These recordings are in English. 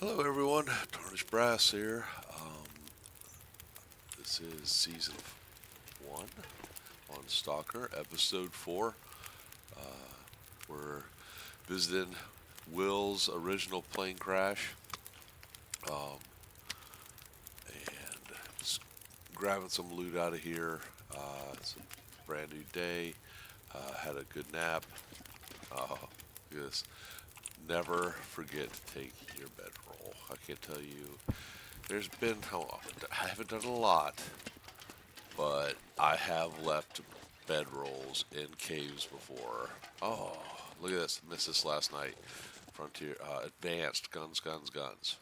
Hello, everyone. Tarnished Brass here. This is season one on Stalker, episode four. We're visiting Will's original plane crash, um, and just grabbing some loot out of here. It's a brand new day. Had a good nap. Uh, just never forget to take your bedroll. I can't tell you. There's been how often I haven't done a lot, but I have left bedrolls in caves before. Oh, look at this! Missed this last night. Frontier Advanced Guns, Guns, Guns.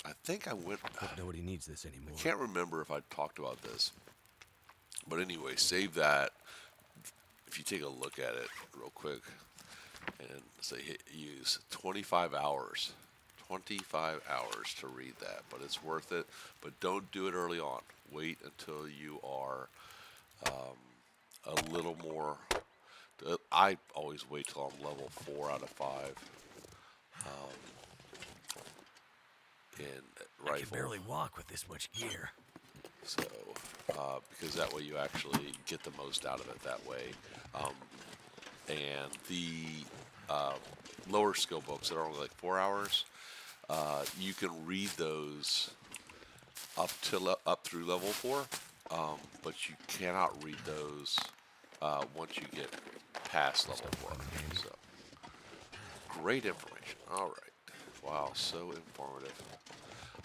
I think I went. Hope nobody needs this I anymore. can't remember if I talked about this, but anyway, save that. If you take a look at it real quick and say use 25 hours. 25 hours to read that, but it's worth it. But don't do it early on. Wait until you are a little more. I always wait till I'm level 4 out of 5 in I can rifle. barely walk with this much gear. So, because that way you actually get the most out of it that way. Um, and the lower skill books that are only like 4 hours, you can read those up through level 4, but you cannot read those once you get past level 4. So, great information. All right. Wow, so informative.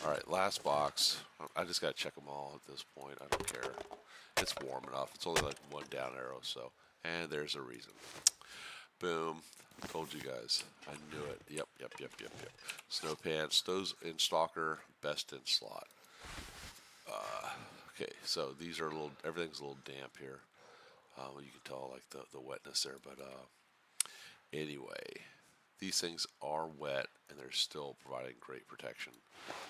All right, last box. I just gotta check them all at this point. I don't care. It's warm enough. It's only like one down arrow, so. And there's a reason. Boom. Told you guys. I knew it. Yep. Snow pants. Those in Stalker, best in slot. Okay, so these are a little. Everything's a little damp here. You can tell like the wetness there, but anyway, these things are wet and they're still providing great protection.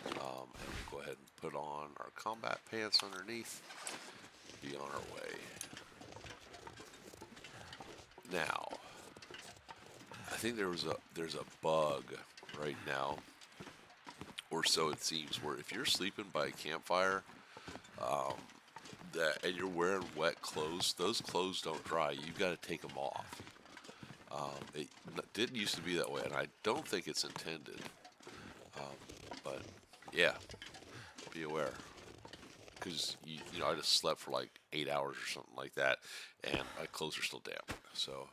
And we'll go ahead and put on our combat pants underneath. Be on our way. Now, I think there's a bug right now, or so it seems, where if you're sleeping by a campfire, that and you're wearing wet clothes, those clothes don't dry. You've got to take them off. It didn't used to be that way, and I don't think it's intended. But yeah, be aware, because I just slept for like 8 hours or something like that, and my clothes are still damp. So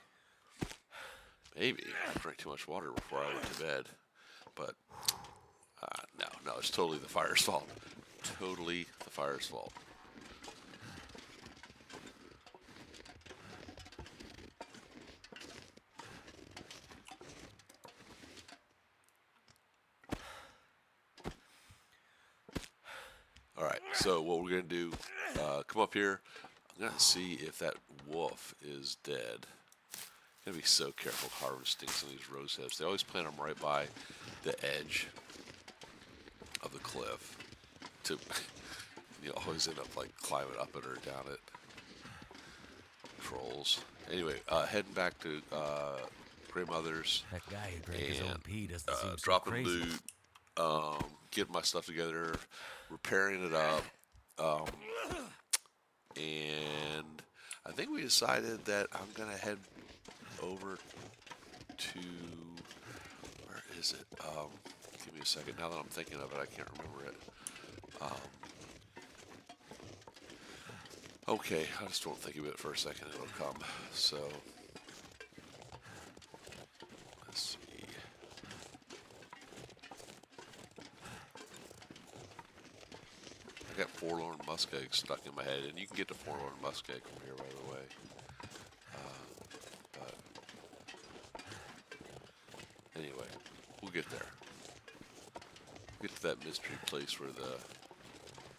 maybe I drank too much water before I went to bed. But no, it's totally the fire's fault. Totally the fire's fault. All right, so what we're gonna do? Come up here. I'm gonna see if that wolf is dead. Gotta be so careful harvesting some of these rose hips. They always plant them right by the edge of the cliff. To you always end up like climbing up it or down it. Trolls. Anyway, heading back to grandmother's That guy who drank his own and pee doesn't seem so dropping crazy. loot, getting my stuff together, repairing it up, and I think we decided that I'm gonna head over to where is it? Give me a second. Now that I'm thinking of it, I can't remember it. Okay, I just won't think of it for a second. It'll come. So let's see. I got forlorn muskeg stuck in my head, and you can get to forlorn muskeg from here, by the way. But anyway, we'll get there. We'll get to that mystery place where the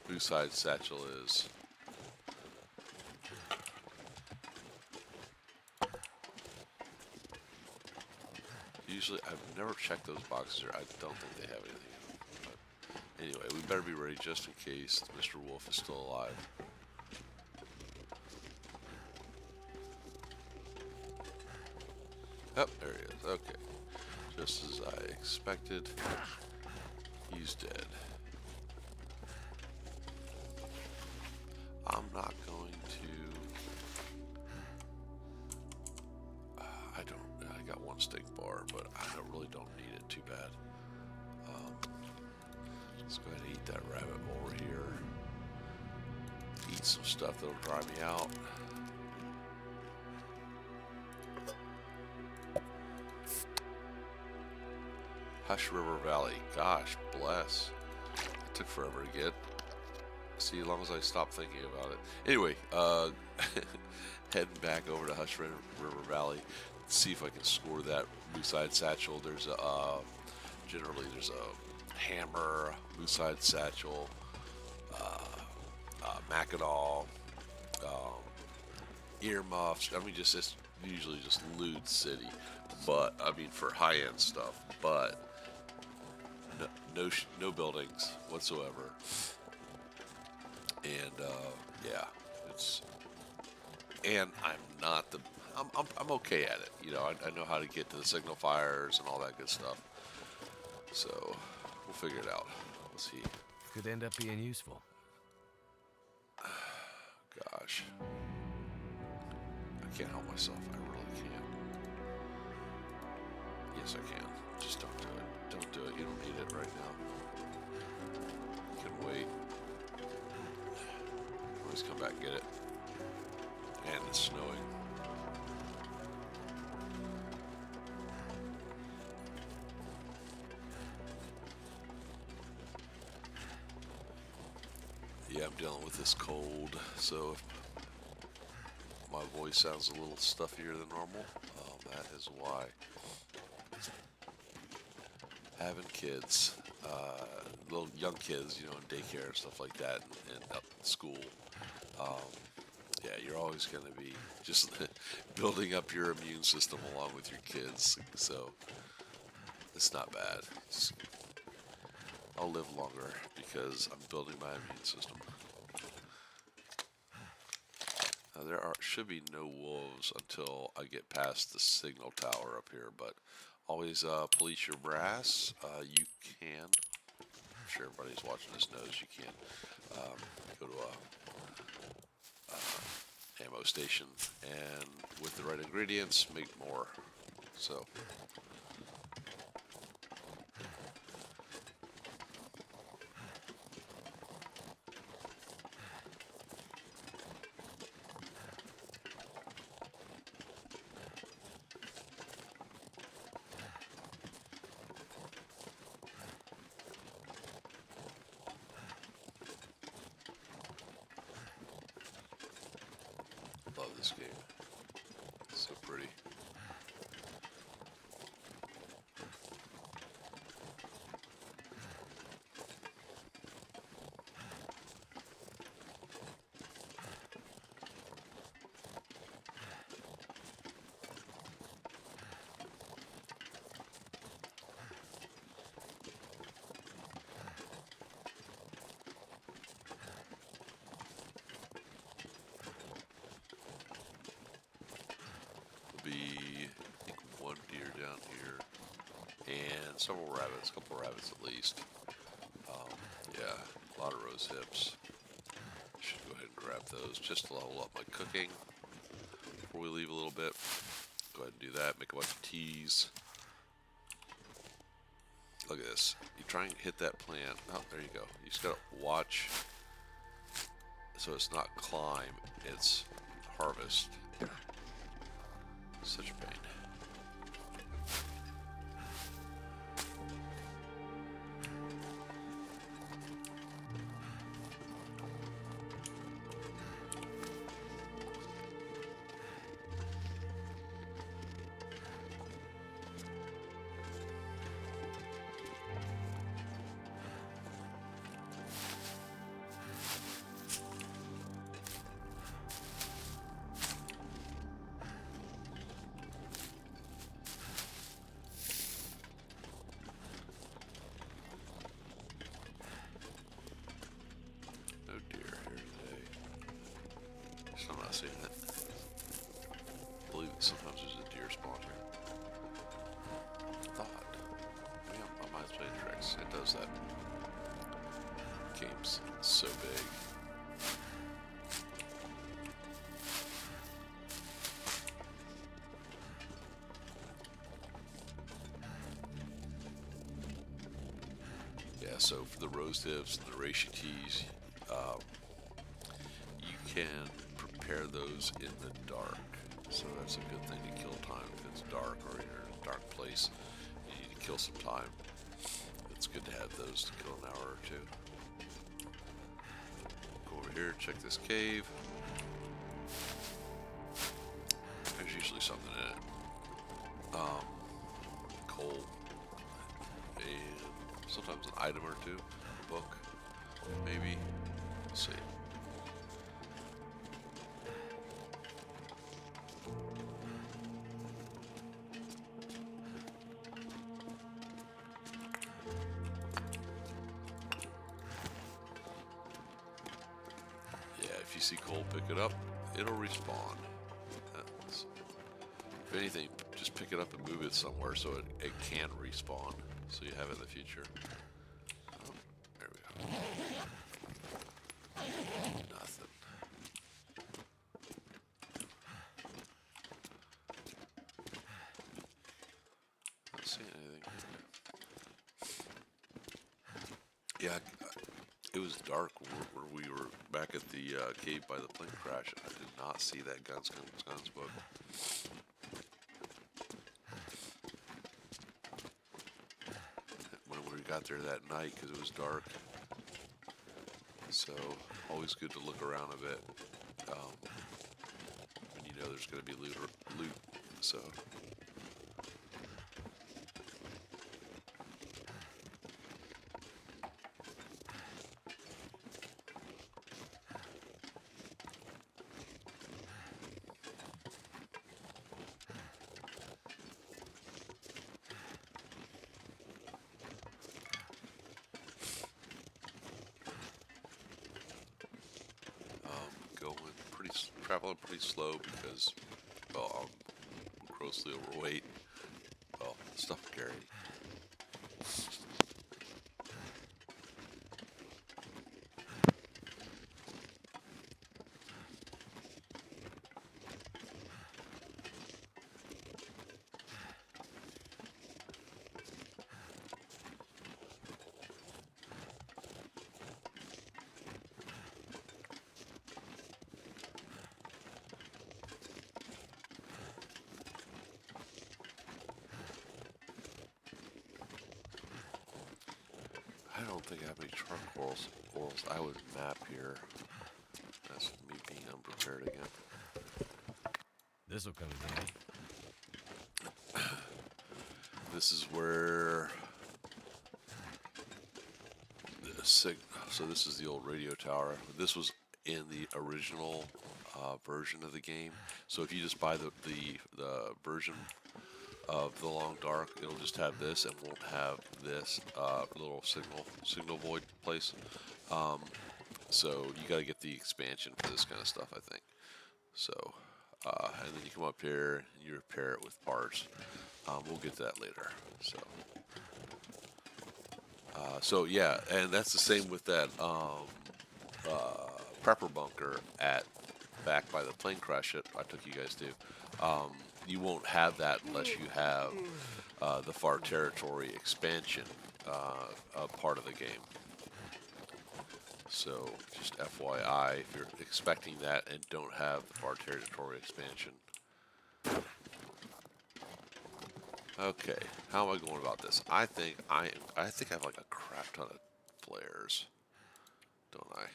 blue-side satchel is. Usually, I've never checked those boxes here. I don't think they have anything in them. But anyway, we better be ready just in case Mr. Wolf is still alive. Oh, there he is. Okay. Just as I expected. He's dead. I'm not going to... I got one steak bar, but I really don't need it too bad. Let's go ahead and eat that rabbit while we're here. Eat some stuff that'll dry me out. Hush River Valley. Gosh bless. It took forever to get. See, as long as I stop thinking about it. Anyway, heading back over to Hush River Valley. See if I can score that moose-eyed satchel. There's generally there's a hammer, moose-eyed satchel, Mackinaw, earmuffs. I mean, it's usually just loot city, but I mean for high-end stuff. But no buildings whatsoever, and yeah, and I'm okay at it. You know, I know how to get to the signal fires and all that good stuff. So we'll figure it out. Let's see. Could end up being useful. Gosh, I can't help myself. I really can't. Yes, I can. Just don't do it. Don't do it. You don't need it right now. You can wait. Always come back and get it. And it's snowing. Yeah, I'm dealing with this cold, so if my voice sounds a little stuffier than normal, that is why. Having kids, little young kids, you know, in daycare and stuff like that, and up in school, yeah, you're always going to be just building up your immune system along with your kids, so it's not bad. I'll live longer because I'm building my immune system. Now, there should be no wolves until I get past the signal tower up here, but always police your brass. You can. I'm sure everybody's watching this knows you can go to a ammo station and with the right ingredients make more. So. Love this game. It's so pretty. Be, I think, one deer down here and several rabbits, a couple rabbits at least. Yeah, a lot of rose hips. Should go ahead and grab those just to level up my cooking before we leave a little bit. Go ahead and do that, make a bunch of teas. Look at this. You try and hit that plant. Oh, there you go. You just gotta watch so it's not climb, it's harvest. Such a pain. I'm not seeing it. I believe that sometimes there's a deer spawn here. I thought. Maybe my mind's playing tricks. It does that. game's so big. Yeah, so for the rose dips and the reishi teas, you can prepare those in the dark. So that's a good thing to kill time if it's dark or you're in a dark place. You need to kill some time. It's good to have those to kill an hour or two. Go over here, check this cave. There's usually something in it. Coal and sometimes an item or two. Book, maybe. Let's see. Yeah, if you see coal, pick it up. It'll respawn. If anything, just pick it up and move it somewhere so it can respawn. So you have it in the future. Oh, there we go. Nothing. Not seeing anything. Yeah, it was dark where we were back at the cave by the plane crash. I did not see that guns book. When we got there that night, because it was dark. So always good to look around a bit when you know there's going to be loot. So. Traveling pretty slow because, well, I'm grossly overweight. Well, stuff to carry. I don't think I have any charcoals. I would map here. That's me being unprepared again. This'll come in handy. This is where the so this is the old radio tower. This was in the original version of the game. So if you just buy the version of the Long Dark, it'll just have this and won't have this little signal void place. So you got to get the expansion for this kind of stuff, I think. So and then you come up here and you repair it with parts. We'll get to that later. So yeah, and that's the same with that prepper bunker at back by the plane crash that I took you guys to. You won't have that unless you have the Far Territory expansion part of the game. So just FYI, if you're expecting that and don't have the Far Territory expansion. Okay, how am I going about this? I think I have like a crap ton of flares, don't I?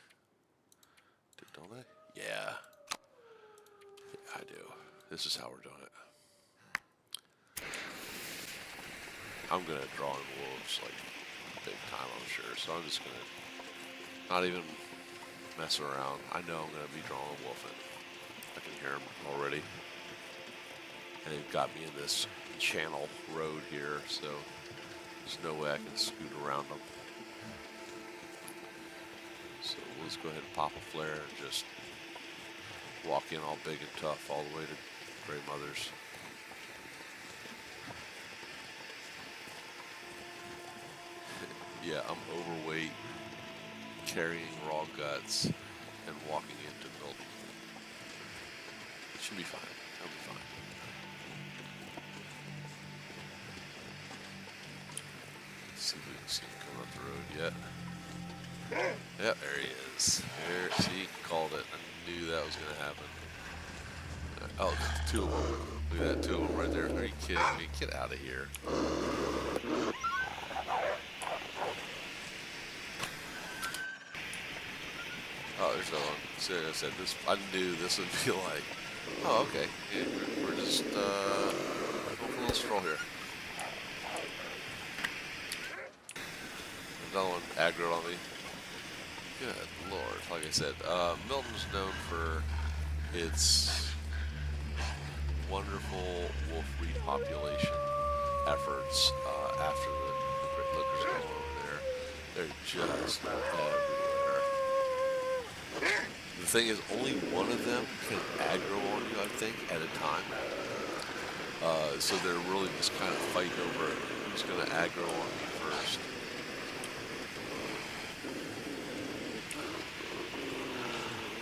Don't I? Yeah, I do. This is how we're doing it. I'm gonna draw in wolves like big time, I'm sure. So I'm just gonna not even mess around. I know I'm gonna be drawing a wolf in. I can hear them already, and they've got me in this channel road here, so there's no way I can scoot around them. So let's go ahead and pop a flare and just walk in all big and tough all the way to Grey Mother's. Yeah, I'm overweight, carrying raw guts and walking into Milton. It should be fine. It'll be fine. Let's see if we can see him coming up the road yet. Yep, there he is. There, see, called it. I knew that was going to happen. Oh, two of them. Look at that, two of them right there. Are you kidding me? Get out of here. Oh, there's another one. So I said this. I knew this would be like, oh, okay. Yeah, we're just going for a little stroll here. Another one aggroed on me. Good lord. Like I said, Milton's known for its wonderful wolf repopulation efforts after the Great Lookers go over there. They're just everywhere. The thing is, only one of them can aggro on you, I think, at a time. So they're really just kind of fighting over who's going to aggro on you first.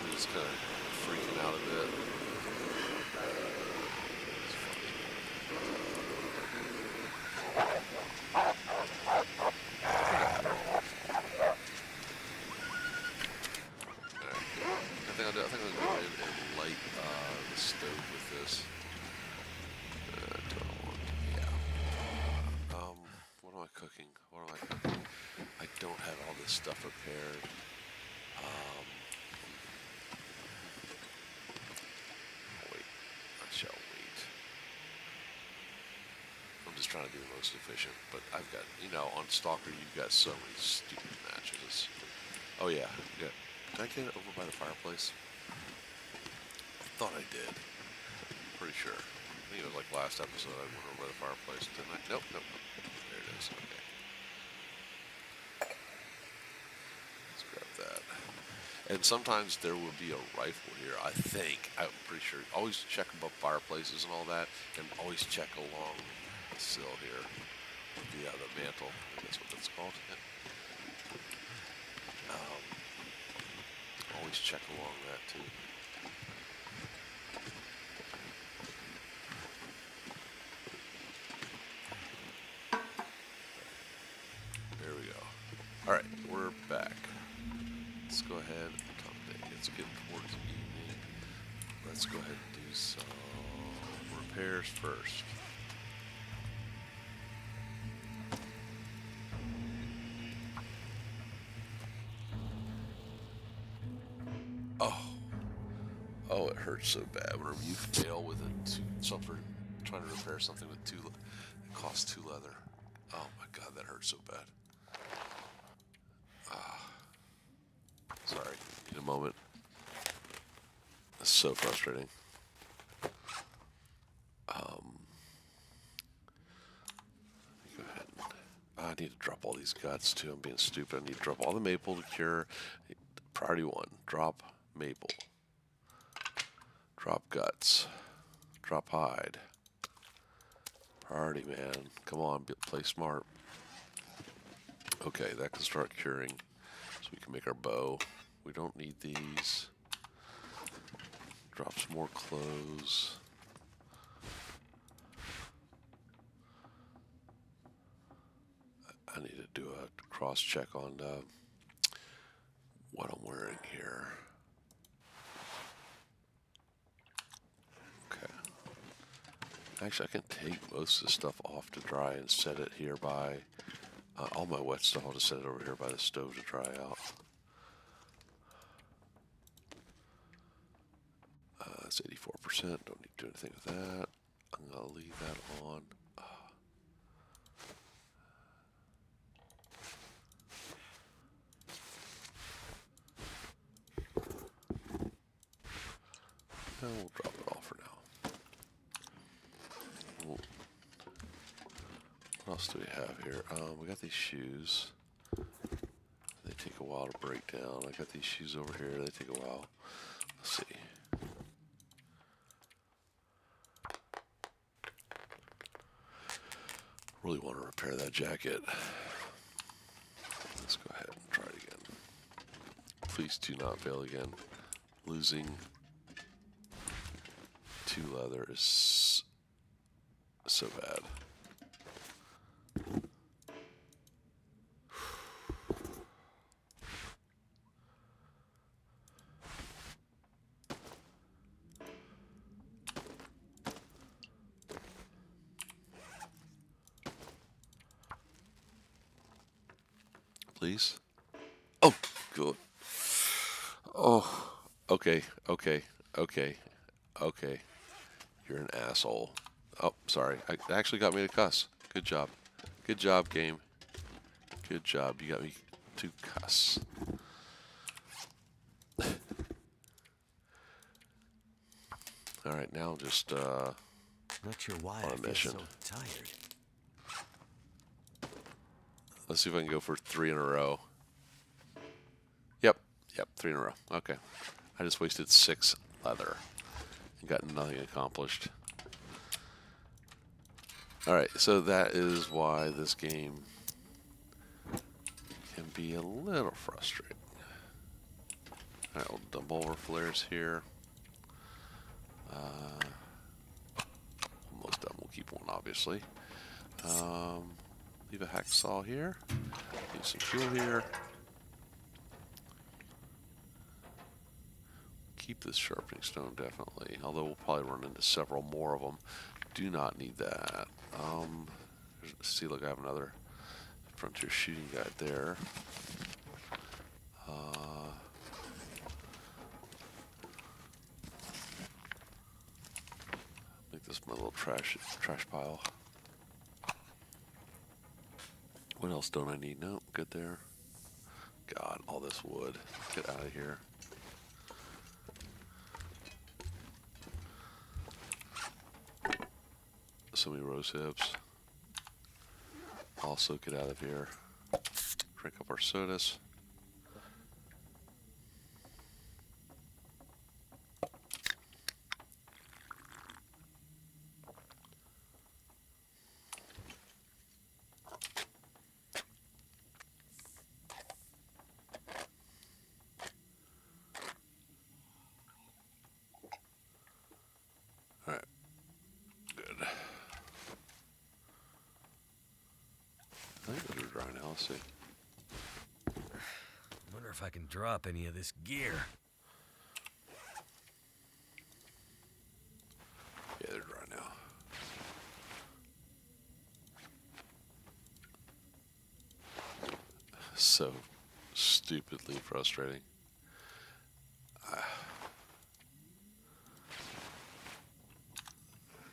They're just kind of freaking out a bit. I think I'm going to go ahead and light the stove with this. Yeah. What am I cooking? What am I cooking? I don't have all this stuff prepared. Wait. I shall wait. I'm just trying to be the most efficient, but I've got, on Stalker, you've got so many stupid matches. Oh yeah. Did I get it over by the fireplace? I thought I did. Pretty sure. I think it was like last episode I went over by the fireplace, didn't I? Nope. There it is. Okay. Let's grab that. And sometimes there will be a rifle here, I think. I'm pretty sure. Always check above fireplaces and all that, and always check along the sill here. The mantle. I think that's what that's called. Yeah. Always check along that too. There we go. All right, we're back. Let's go ahead. It's getting towards evening. Let's go ahead and do some repairs first. Oh, it hurts so bad whenever you fail with trying to repair something with it costs 2 leather. Oh my god, that hurts so bad. Sorry, in a moment. That's so frustrating. Go ahead. I need to drop all these guts too. I'm being stupid. I need to drop all the maple to cure. Priority 1, drop maple. Drop guts. Drop hide. Priority, man. Come on, play smart. Okay, that can start curing. So we can make our bow. We don't need these. Drop some more clothes. I need to do a cross check on what I'm wearing here. Okay. Actually, I can take most of the stuff off to dry and set it here by all my wet stuff. I'll just set it over here by the stove to dry out. It's 84%. Don't need to do anything with that. I'm going to leave that on. And we'll drop it off for now. What else do we have here? We got these shoes. They take a while to break down. I got these shoes over here. They take a while. Let's see. Really want to repair that jacket. Let's go ahead and try it again. Please do not fail again. Losing 2 leather is so bad. Please. Oh, good. Oh, okay, okay, okay, okay. You're an asshole. Oh, sorry. I actually got me to cuss. Good job. Good job, game. Good job. You got me to cuss. All right, now just Not sure why on I a feel mission. so tired. Let's see if I can go for 3 in a row. Yep, 3 in a row. Okay. I just wasted 6 leather and got nothing accomplished. Alright, so that is why this game can be a little frustrating. Alright, we'll dump over flares here. Almost done. We'll keep one, obviously. Leave a hacksaw here. Leave some fuel here. Keep this sharpening stone, definitely. Although we'll probably run into several more of them. Do not need that. See, look, I have another frontier shooting guide there. Make this my little trash pile. What else don't I need? No, good there. God, all this wood. Get out of here. So many rose hips. Also, get out of here. Drink up our sodas. Alright. Good. I think those are dry now. Let's see. Wonder if I can drop any of this gear. Yeah, they're dry now. So stupidly frustrating.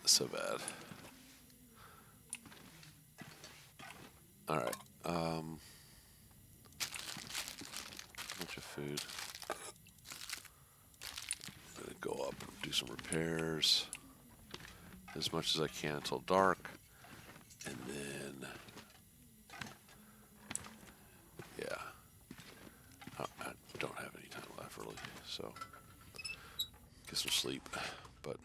So bad. Alright. Bunch of food. I'm gonna go up and do some repairs as much as I can until dark. And then, yeah. I don't have any time left really, so get some sleep. But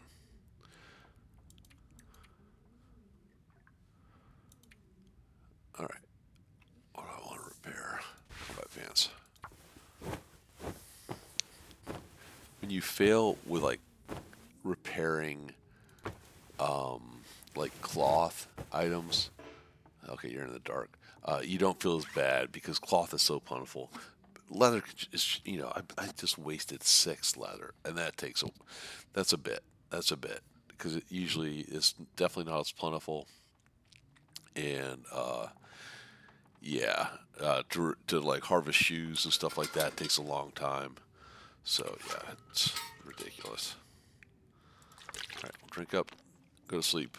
all right, what do I want to repair? Combat pants. When you fail with like repairing, like cloth items, okay, you're in the dark. You don't feel as bad because cloth is so plentiful. Leather is, I just wasted 6 leather, and that's a bit. That's a bit because it usually is definitely not as plentiful, and yeah, to like harvest shoes and stuff like that takes a long time. So yeah, it's ridiculous. All right, we'll drink up, go to sleep.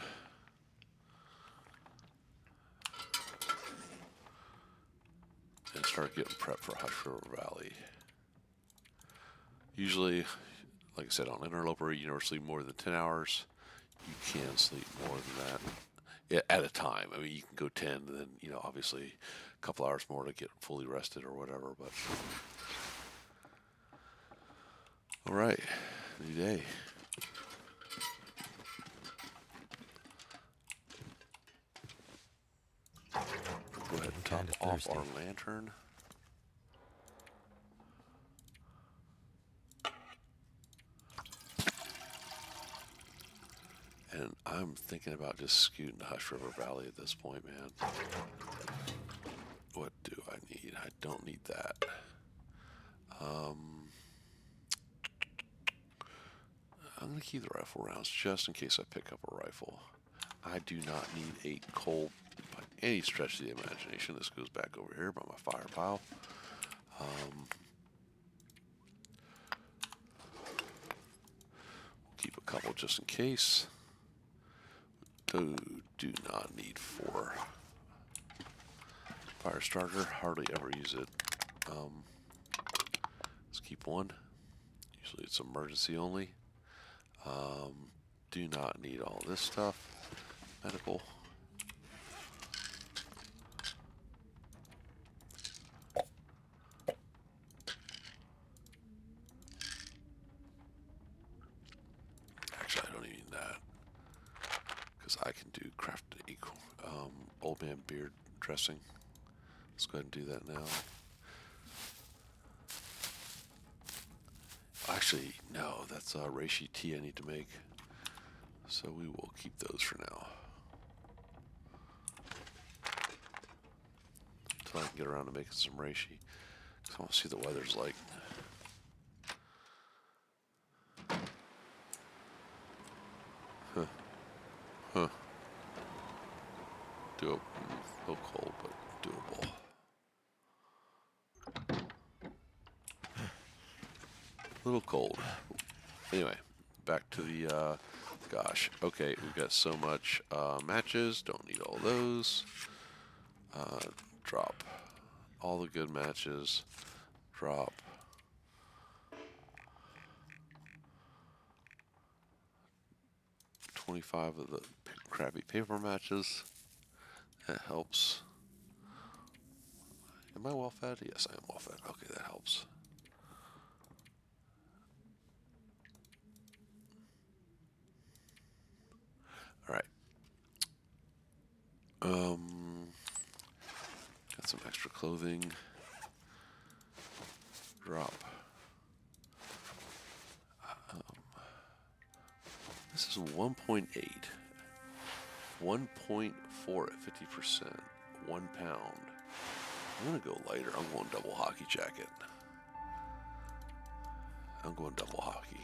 And start getting prepped for Hush River Valley. Usually, like I said, on Interloper, you never sleep more than 10 hours. You can sleep more than that. Yeah, at a time. I mean, you can go 10 and then, obviously a couple hours more to get fully rested or whatever. But, all right, new day. Go ahead and top off our lantern. I'm thinking about just scooting to Hush River Valley at this point, man. What do I need? I don't need that. I'm going to keep the rifle rounds just in case I pick up a rifle. I do not need 8 coal by any stretch of the imagination. This goes back over here by my fire pile. Keep a couple just in case. Do not need 4. Fire starter, hardly ever use it. Let's keep 1. Usually it's emergency only. Do not need all this stuff. Medical. Actually, I don't even need that. Because I can do craft old man beard dressing. Let's go ahead and do that now. Actually, no, that's reishi tea I need to make. So we will keep those for now. Until I can get around to making some reishi. Because I want to see what the weather's like. Huh. Doable. A little cold, but doable. A little cold. Anyway, back to the, gosh. Okay, we've got so much matches. Don't need all those. Drop all the good matches. Drop. $25 of the crappy paper matches. That helps. Am I well fed? Yes, I am well fed. Okay, that helps. Alright. Got some extra clothing. Drop. This is 1.8. 1.4 at 50%. 1 pound. I'm gonna go lighter. I'm going double hockey jacket. I'm going double hockey.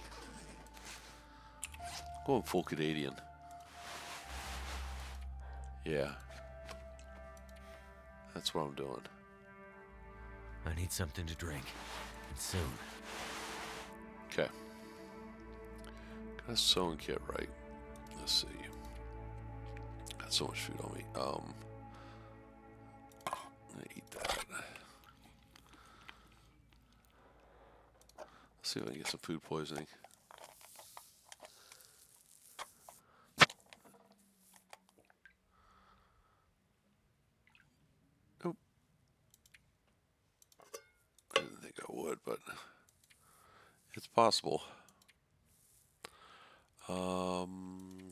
Going full Canadian. Yeah. That's what I'm doing. I need something to drink. And soon. Okay. Got a sewing kit right. Let's see. Got so much food on me. I'm gonna eat that. Let's see if I can get some food poisoning. Nope. I didn't think I would, but it's possible.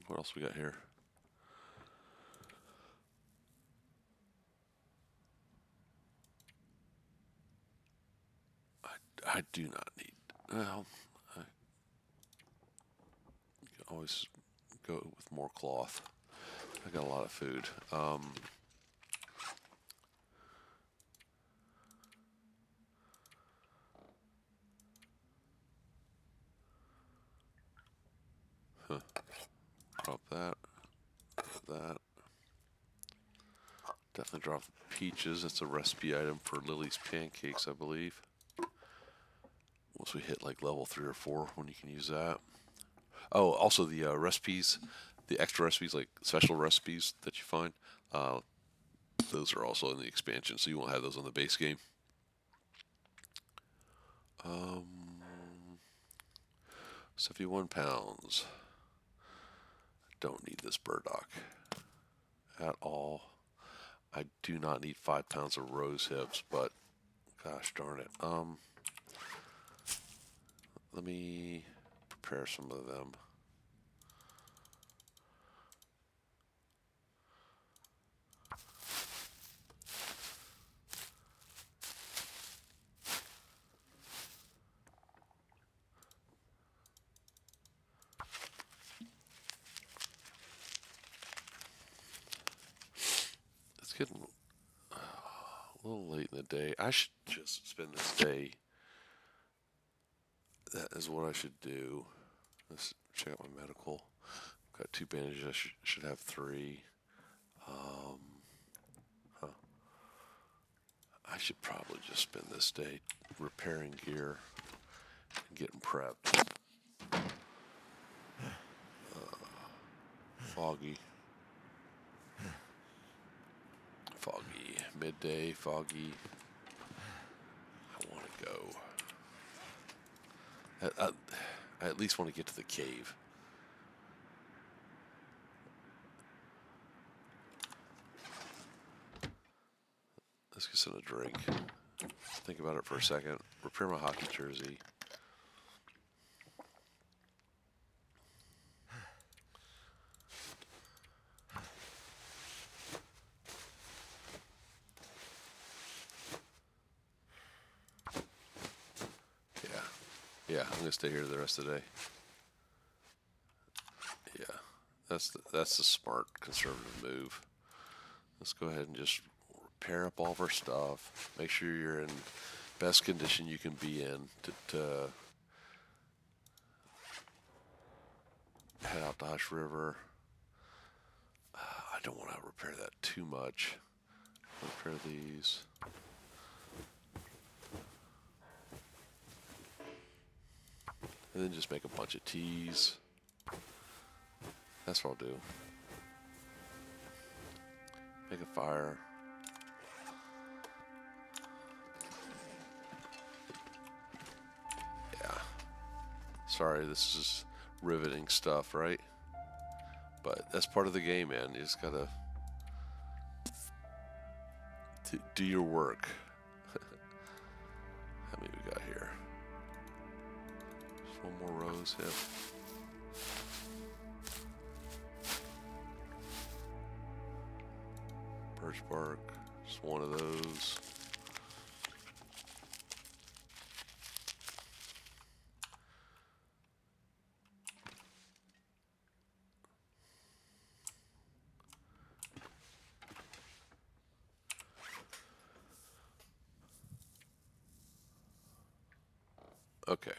What else we got here? I do not need. Well, I can always go with more cloth. I got a lot of food. Drop that. That. Definitely drop the peaches. That's a recipe item for Lily's pancakes, I believe. Once we hit like level 3 or 4, when you can use that. Oh, also the recipes, the extra recipes, like special recipes that you find, those are also in the expansion, so you won't have those on the base game. 71 pounds. Don't need this burdock at all. I do not need 5 pounds of rose hips, but gosh darn it. Let me prepare some of them. getting a little late in the day. I should just spend this day. That is what I should do. Let's check out my medical. Got 2 bandages. I should have 3. Huh. I should probably just spend this day repairing gear and getting prepped. Foggy. Foggy. Midday, foggy. I want to go. I at least want to get to the cave. Let's get some a drink. Think about it for a second. Repair my hockey jersey. Yeah, I'm gonna stay here the rest of the day. Yeah, that's the smart conservative move. Let's go ahead and just repair up all of our stuff. Make sure you're in best condition you can be in to head out to Hush River. I don't want to repair that too much. Repair these. And then just make a bunch of teas. That's what I'll do. Make a fire. Yeah. Sorry, this is riveting stuff, right? But that's part of the game, man. You just gotta do your work. How many we got here? Just one more rose, yeah. Birch bark, just one of those. Okay.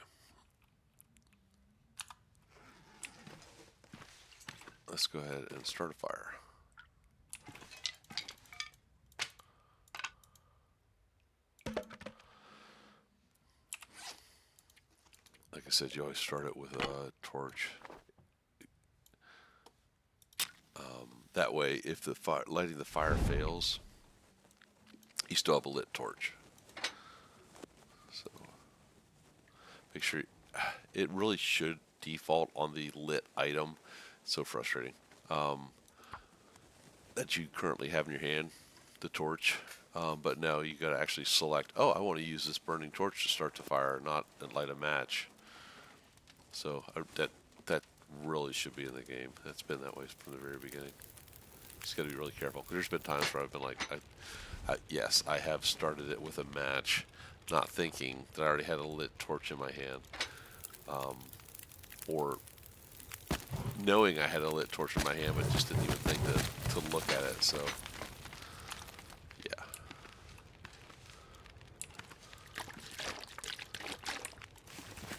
Let's go ahead and start a fire. Like I said, you always start it with a torch. That way, if the lighting the fire fails, you still have a lit torch. So make sure it really should default on the lit item. It's so frustrating. That you currently have in your hand, the torch. But now you got to actually select, oh, I want to use this burning torch to start the fire, not light a match. So that really should be in the game. That's been that way from the very beginning. Just got to be really careful. There's been times where I've been like, yes, I have started it with a match, not thinking that I already had a lit torch in my hand, or knowing I had a lit torch in my hand, but just didn't even think to look at it. So, yeah.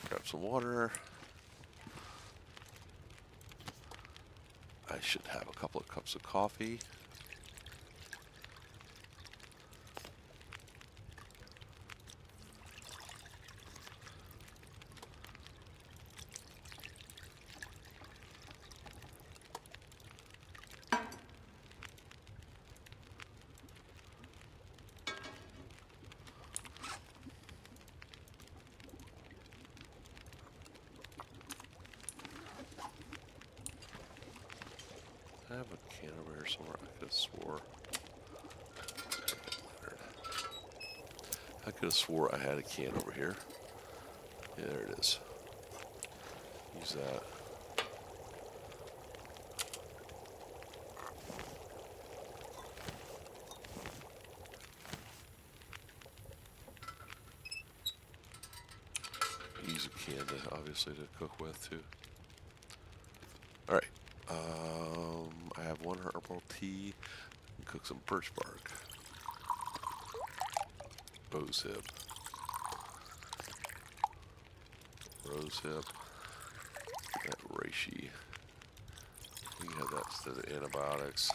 Grab some water. I should have a couple of cups of coffee. I have a can over here somewhere. I could have swore I had a can over here. Yeah, there it is. Use that. Use a can to, obviously, to cook with too. All right. I have one herbal tea, cook some birch bark. Rose hip. Rose hip. That reishi. We can have that instead of antibiotics.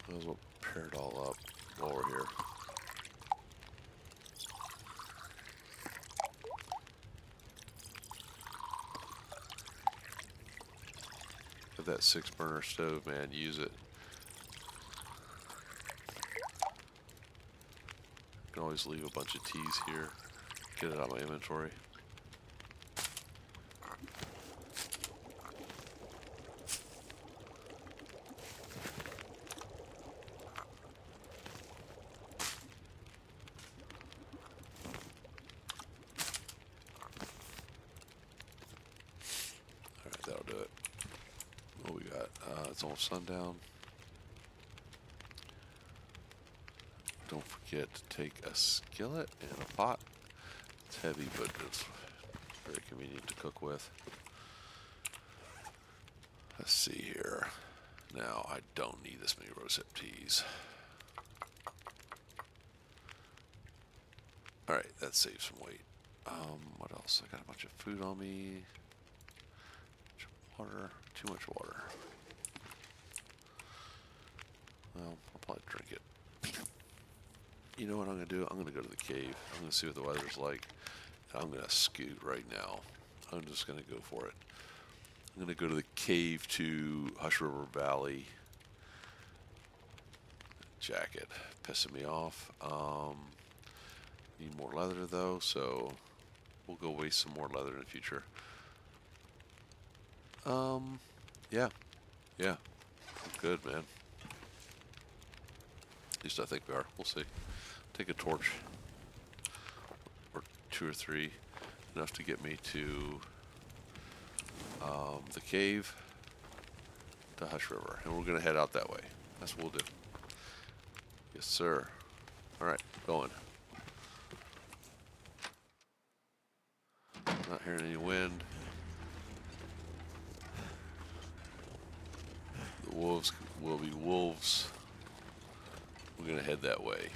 Might as well pair it all up while we're here. Got that 6-burner stove, man. Use it. I can always leave a bunch of teas here. Get it out of my inventory. Alright, that'll do it. What we got? It's almost sundown. Don't forget to take a skillet and a pot. It's heavy, but it's very convenient to cook with. Let's see here. Now, I don't need this many rosehip teas. Alright, that saves some weight. What else? I got a bunch of food on me. Water. Too much water. Well, I'll probably drink it. You know what I'm going to do? I'm going to go to the cave. I'm going to see what the weather's like. I'm going to scoot right now. I'm just going to go for it. I'm going to go to the cave to Hush River Valley. Jacket. Pissing me off. Need more leather though, so we'll go waste some more leather in the future. Yeah. Yeah. I'm good, man. At least I think we are. We'll see. Take a torch. Or 2 or 3. Enough to get me to the cave to Hush River. And we're going to head out that way. That's what we'll do. Yes, sir. Alright, going. Not hearing any wind. The wolves will be wolves. We're gonna head that way.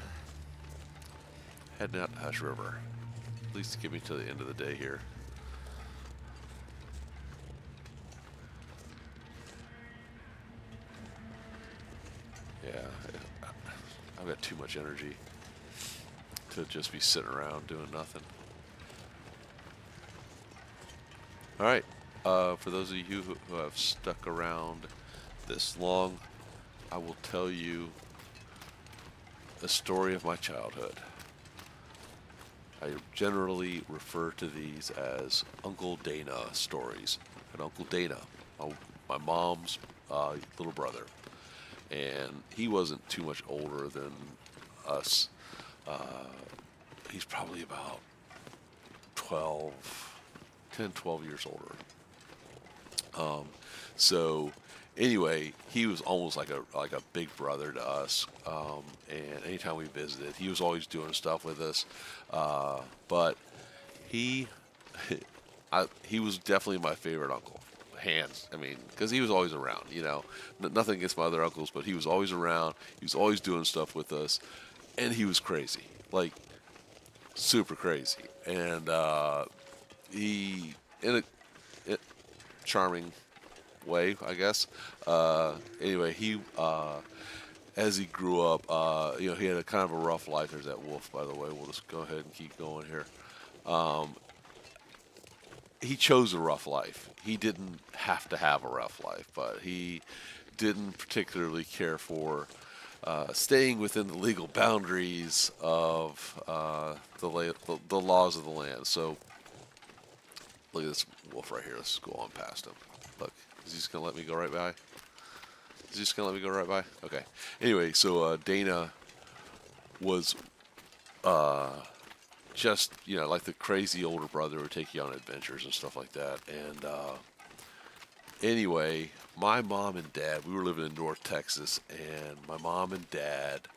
Heading out to Hush River. At least to get me to the end of the day here. Yeah, I've got too much energy to just be sitting around doing nothing. Alright, for those of you who have stuck around this long, I will tell you a story of my childhood. I generally refer to these as Uncle Dana stories. And Uncle Dana, my mom's little brother, and he wasn't too much older than us. He's probably about 10, 12 years older. So anyway, he was almost like a big brother to us. And anytime we visited, he was always doing stuff with us. But he was definitely my favorite uncle. Hands. I mean, because he was always around, you know. Nothing against my other uncles, but he was always around. He was always doing stuff with us. And he was crazy. Like, super crazy. And he, in a charming way, I guess. Anyway, he, as he grew up, he had a kind of a rough life. There's that wolf, by the way. We'll just go ahead and keep going here. He chose a rough life. He didn't have to have a rough life, but he didn't particularly care for staying within the legal boundaries of the laws of the land. So, look at this wolf right here. Let's go on past him. Look, is he just going to let me go right by? Is he just going to let me go right by? Okay. Anyway, so Dana was just like the crazy older brother would take you on adventures and stuff like that. And anyway, my mom and dad, we were living in North Texas, and my mom and dad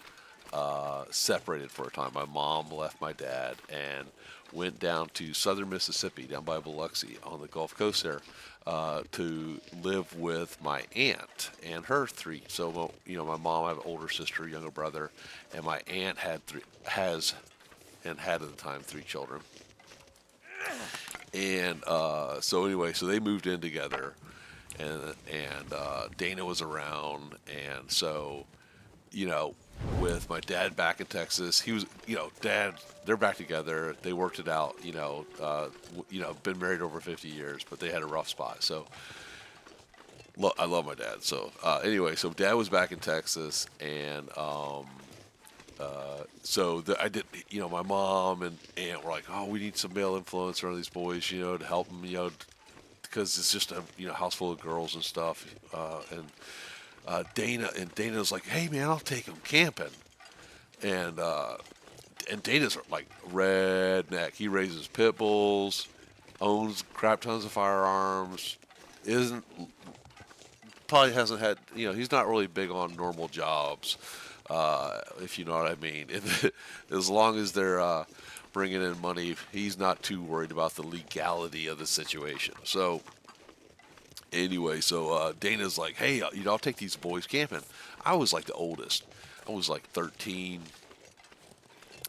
separated for a time. My mom left my dad and went down to southern Mississippi, down by Biloxi on the Gulf Coast there, to live with my aunt and her three. So, well, my mom, I have an older sister, younger brother, and my aunt had at the time three children. And so anyway, so they moved in together, and Dana was around, and so you know, with my dad back in Texas, he was, dad, they're back together. They worked it out, been married over 50 years, but they had a rough spot. So I love my dad. So anyway, so dad was back in Texas, and I did, my mom and aunt were like, oh, we need some male influence on these boys, to help them, because it's just a house full of girls and stuff, Dana was like, "Hey man, I'll take him camping," and Dana's like redneck. He raises pit bulls, owns crap tons of firearms, isn't probably hasn't had he's not really big on normal jobs, if you know what I mean. As long as they're bringing in money, he's not too worried about the legality of the situation. So anyway, so Dana's like, hey, I'll take these boys camping. I was like the oldest. I was like 13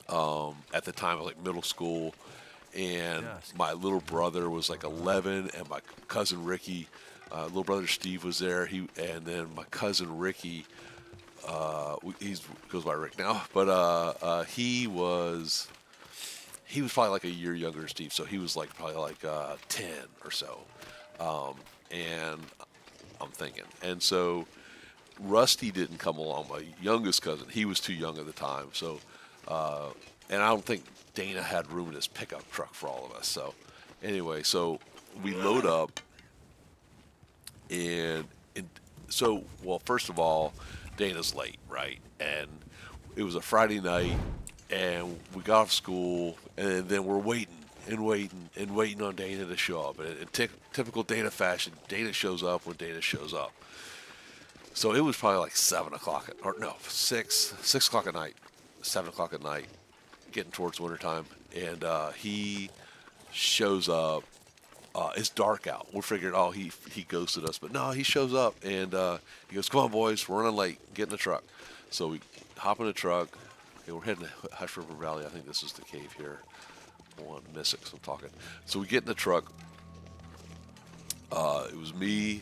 at the time. I was like middle school, and my little brother was like 11, and my cousin Ricky, little brother Steve was there. And then my cousin Ricky, he goes by Rick now, but he was probably like a year younger than Steve, so he was like probably like 10 or so. And I'm thinking. And so Rusty didn't come along, my youngest cousin. He was too young at the time. So, and I don't think Dana had room in his pickup truck for all of us. So, anyway, so we load up, and so, well, first of all, Dana's late, right? And it was a Friday night, and we got off school, and then we're waiting and waiting and waiting on Dana to show up. And in typical Dana fashion, Dana shows up when Dana shows up. So it was probably like 7 o'clock, or no, 6 o'clock at night, 7 o'clock at night, getting towards wintertime. And he shows up. It's dark out. We figured, oh, he ghosted us. But no, he shows up, and he goes, come on, boys, we're running late. Get in the truck. So we hop in the truck. Okay, we're heading to Hush River Valley. I think this is the cave here. I don't want to miss it because I'm talking. So we get in the truck. It was me,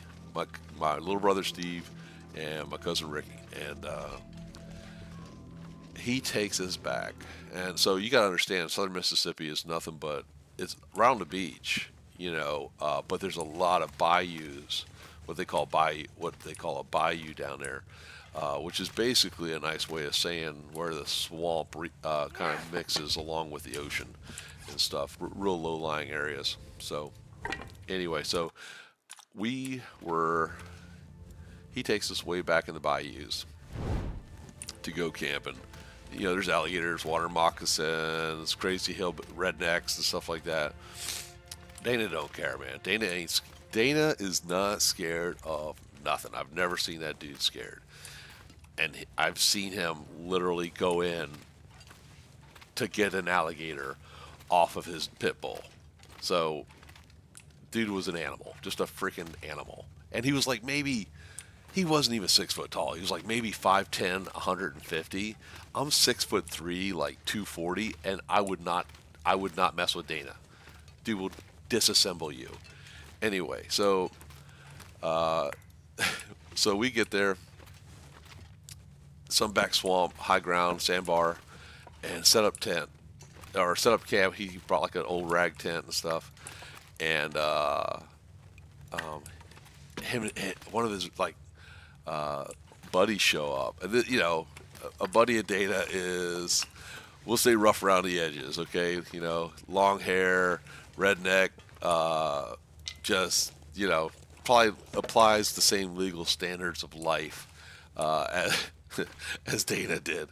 my little brother Steve, and my cousin Ricky. And he takes us back. And so you got to understand, southern Mississippi is nothing but, it's around the beach, but there's a lot of bayous, what they call a bayou down there, which is basically a nice way of saying where the swamp kind of mixes along with the ocean and stuff, real low-lying areas. So anyway, so he takes us way back in the bayous to go camping. There's alligators, water moccasins, crazy hill rednecks and stuff like that. Dana don't care, man. Dana is not scared of nothing. I've never seen that dude scared. And I've seen him literally go in to get an alligator off of his pit bull. So, dude was an animal, just a freaking animal. And he was like he wasn't even 6 foot tall. He was like maybe 5'10", 150. I'm 6'3", like 240, and I would not mess with Dana. Dude will disassemble you. Anyway, so so we get there, some back swamp, high ground, sandbar, and set up camp. He brought like an old rag tent and stuff, and one of his like buddies show up, and a buddy of Dana is, we'll say, rough around the edges. Okay, long hair, redneck, just probably applies the same legal standards of life as Dana did.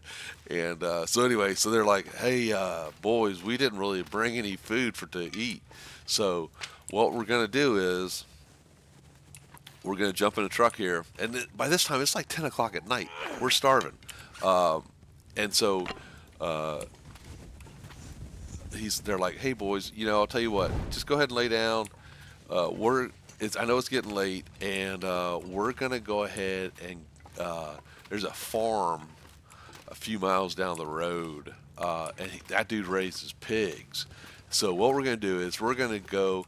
And so anyway, so they're like, "Hey, boys, we didn't really bring any food for to eat. So what we're gonna do is we're gonna jump in a truck here, and by this time it's like 10 o'clock at night. We're starving, and so they're like, "Hey, boys, I'll tell you what, just go ahead and lay down. I know it's getting late, and we're gonna go ahead and there's a farm a few miles down the road, and that dude raises pigs. So what we're gonna do is we're gonna go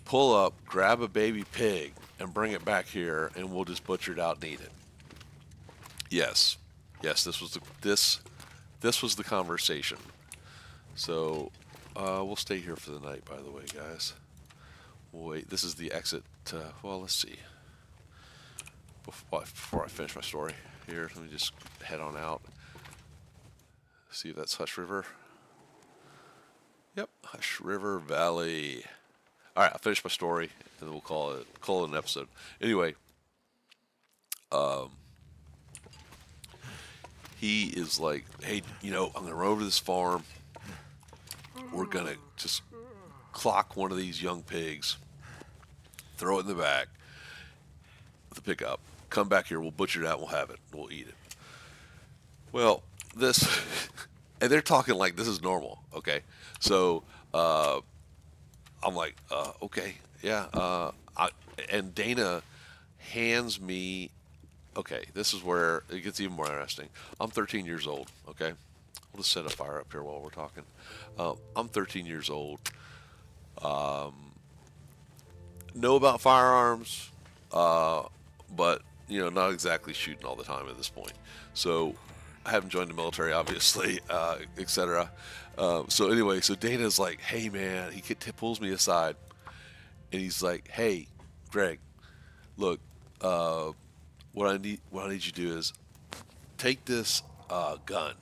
pull up, grab a baby pig, and bring it back here, and we'll just butcher it out and eat it." Yes, yes, this was the conversation. So we'll stay here for the night. By the way, guys, wait. This is the exit. Well, let's see. Before I finish my story here, let me just head on out. See if that's Hush River. Yep, Hush River Valley. All right, I'll finish my story and then we'll call it an episode. Anyway, he is like, "Hey, I'm gonna run over to this farm. We're gonna just clock one of these young pigs, throw it in the back of the pickup, come back here, we'll butcher it out, we'll have it, we'll eat it." Well, this, and they're talking like this is normal. Okay, so I'm like, okay, yeah. And Dana hands me. Okay, this is where it gets even more interesting. I'm 13 years old. Okay, we'll just set a fire up here while we're talking. I'm 13 years old. Know about firearms, but not exactly shooting all the time at this point. So I haven't joined the military, obviously, etc. So anyway, so Dana's like, "Hey man," he pulls me aside, and he's like, "Hey, Greg, look, what I need you to do is take this gun.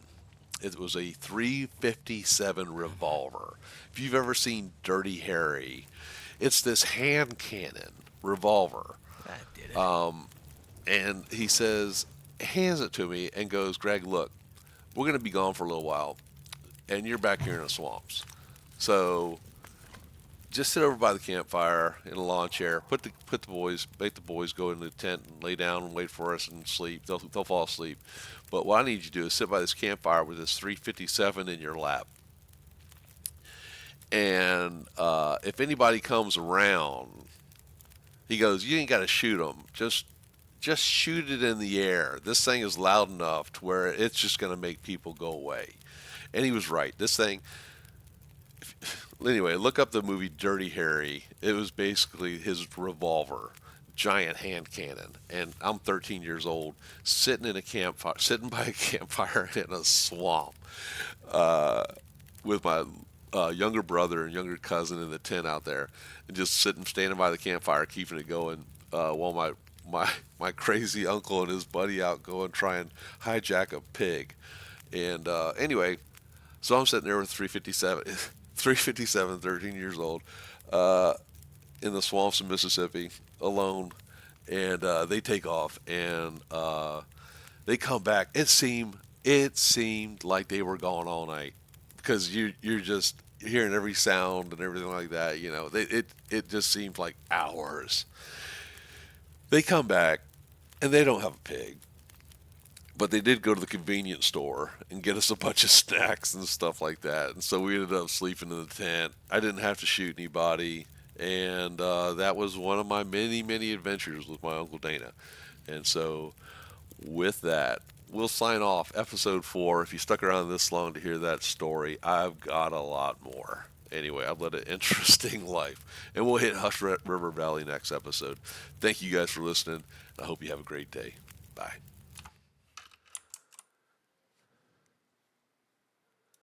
It was a 357 revolver. If you've ever seen Dirty Harry, it's this hand cannon revolver." That did it. And he hands it to me and goes, "Greg, look, we're going to be gone for a little while, and you're back here in the swamps. So just sit over by the campfire in a lawn chair. Make the boys go into the tent and lay down and wait for us and sleep. They'll fall asleep. But what I need you to do is sit by this campfire with this 357 in your lap. And if anybody comes around," he goes, "you ain't got to shoot them. Just shoot it in the air. This thing is loud enough to where it's just going to make people go away." And he was right. This thing, anyway, look up the movie Dirty Harry. It was basically his revolver, giant hand cannon. And I'm 13 years old, sitting by a campfire in a swamp, with my younger brother and younger cousin in the tent out there, and just standing by the campfire, keeping it going, while my crazy uncle and his buddy out go and try and hijack a pig. And anyway, so I'm sitting there with 357, 357, 13 years old, in the swamps of Mississippi, alone, and they take off, and they come back. It seemed like they were gone all night, because you're just hearing every sound and everything like that. It just seemed like hours. They come back, and they don't have a pig, but they did go to the convenience store and get us a bunch of snacks and stuff like that. And so we ended up sleeping in the tent. I didn't have to shoot anybody, and that was one of my many, many adventures with my Uncle Dana. And so with that, we'll sign off episode 4. If you stuck around this long to hear that story, I've got a lot more. Anyway, I've led an interesting life, and we'll hit River Valley next episode. Thank you guys for listening. I hope you have a great day. Bye.